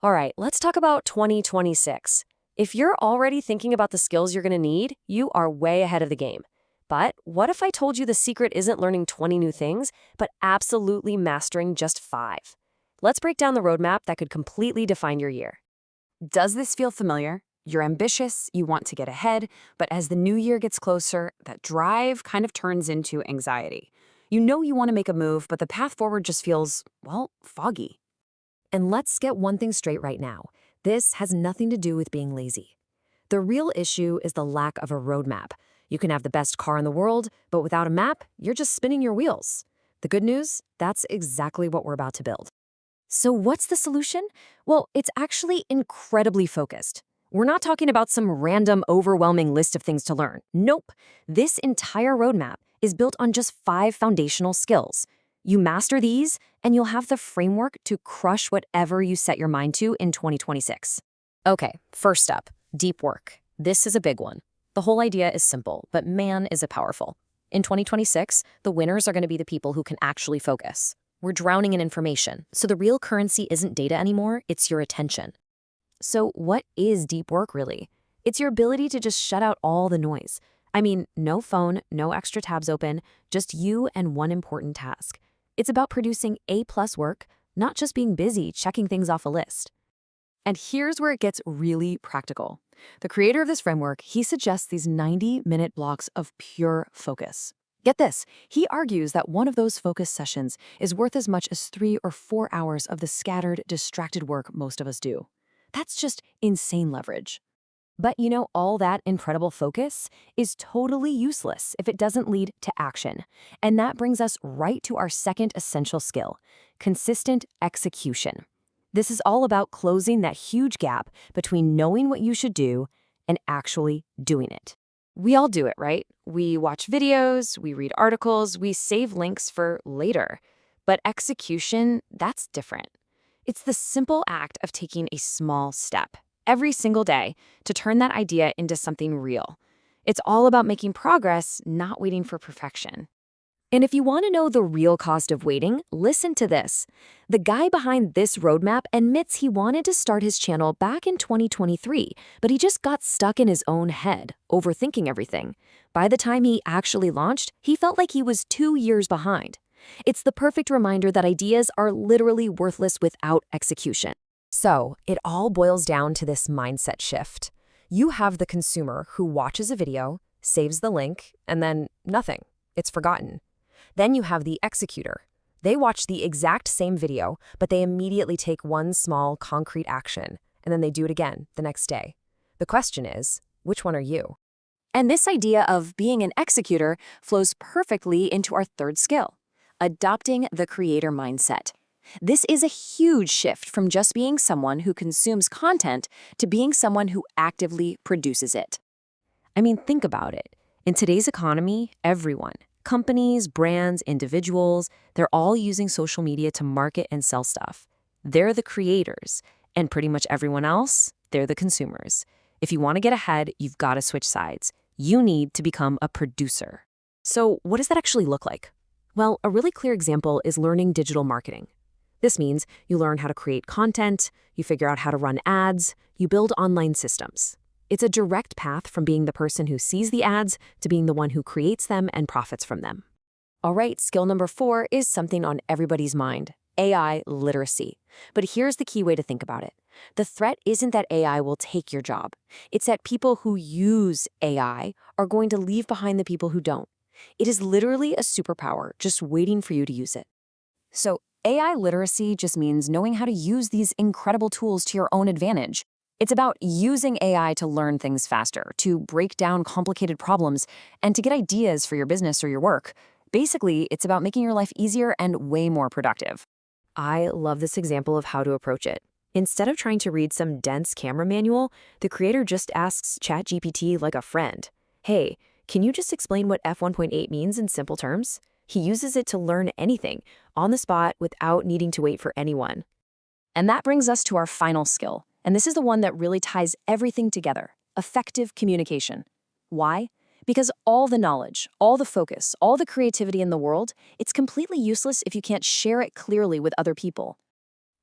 All right, let's talk about 2026. If you're already thinking about the skills you're going to need, you are way ahead of the game. But what if I told you the secret isn't learning 20 new things, but absolutely mastering just 5? Let's break down the roadmap that could completely define your year. Does this feel familiar? You're ambitious, you want to get ahead, but as the new year gets closer, that drive kind of turns into anxiety. You know you want to make a move, but the path forward just feels, well, foggy. And let's get one thing straight right now. This has nothing to do with being lazy. The real issue is the lack of a roadmap. You can have the best car in the world, but without a map, you're just spinning your wheels. The good news? That's exactly what we're about to build. So what's the solution? Well, it's actually incredibly focused. We're not talking about some random, overwhelming list of things to learn. Nope. This entire roadmap is built on just 5 foundational skills. You master these, and you'll have the framework to crush whatever you set your mind to in 2026. Okay, first up, deep work. This is a big one. The whole idea is simple, but man, is it powerful. In 2026, the winners are going to be the people who can actually focus. We're drowning in information, so the real currency isn't data anymore, it's your attention. So what is deep work really? It's your ability to just shut out all the noise. I mean, no phone, no extra tabs open, just you and one important task. It's about producing A-plus work, not just being busy checking things off a list. And here's where it gets really practical. The creator of this framework, he suggests these 90-minute blocks of pure focus. Get this, he argues that one of those focus sessions is worth as much as 3 or 4 hours of the scattered, distracted work most of us do. That's just insane leverage. But you know, all that incredible focus is totally useless if it doesn't lead to action. And that brings us right to our second essential skill, consistent execution. This is all about closing that huge gap between knowing what you should do and actually doing it. We all do it, right? We watch videos, we read articles, we save links for later. But execution, that's different. It's the simple act of taking a small step every single day to turn that idea into something real. It's all about making progress, not waiting for perfection. And if you want to know the real cost of waiting, listen to this. The guy behind this roadmap admits he wanted to start his channel back in 2023, but he just got stuck in his own head, overthinking everything. By the time he actually launched, he felt like he was 2 years behind. It's the perfect reminder that ideas are literally worthless without execution. So, it all boils down to this mindset shift. You have the consumer who watches a video, saves the link, and then nothing. It's forgotten. Then you have the executor. They watch the exact same video, but they immediately take one small, concrete action, and then they do it again the next day. The question is, which one are you? And this idea of being an executor flows perfectly into our third skill, adopting the creator mindset. This is a huge shift from just being someone who consumes content to being someone who actively produces it. I mean, think about it. In today's economy, everyone, companies, brands, individuals, they're all using social media to market and sell stuff. They're the creators, and pretty much everyone else, they're the consumers. If you want to get ahead, you've got to switch sides. You need to become a producer. So what does that actually look like? Well, a really clear example is learning digital marketing. This means you learn how to create content, you figure out how to run ads, you build online systems. It's a direct path from being the person who sees the ads to being the one who creates them and profits from them. All right, skill number 4 is something on everybody's mind, AI literacy. But here's the key way to think about it. The threat isn't that AI will take your job. It's that people who use AI are going to leave behind the people who don't. It is literally a superpower just waiting for you to use it. So AI literacy just means knowing how to use these incredible tools to your own advantage. It's about using AI to learn things faster, to break down complicated problems, and to get ideas for your business or your work. Basically, it's about making your life easier and way more productive. I love this example of how to approach it. Instead of trying to read some dense camera manual, the creator just asks ChatGPT like a friend, "Hey, can you just explain what F1.8 means in simple terms?" He uses it to learn anything, on the spot, without needing to wait for anyone. And that brings us to our final skill. And this is the one that really ties everything together, effective communication. Why? Because all the knowledge, all the focus, all the creativity in the world, it's completely useless if you can't share it clearly with other people.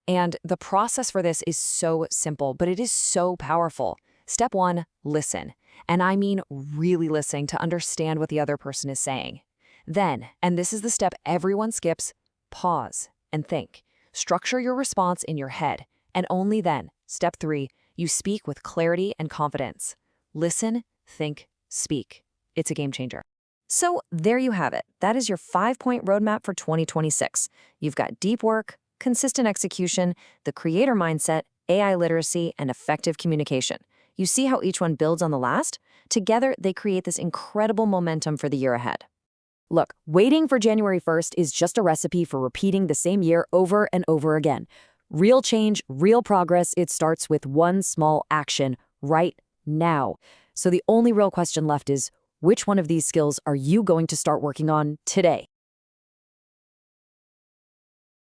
And the process for this is so simple, but it is so powerful. Step 1, listen. And I mean really listen to understand what the other person is saying. Then, and this is the step everyone skips, pause and think. Structure your response in your head. And only then, step 3, you speak with clarity and confidence. Listen, think, speak. It's a game changer. So there you have it. That is your 5-point roadmap for 2026. You've got deep work, consistent execution, the creator mindset, AI literacy, and effective communication. You see how each one builds on the last? Together, they create this incredible momentum for the year ahead. Look, waiting for January 1st is just a recipe for repeating the same year over and over again. Real change, real progress, it starts with one small action right now. So the only real question left is, which one of these skills are you going to start working on today?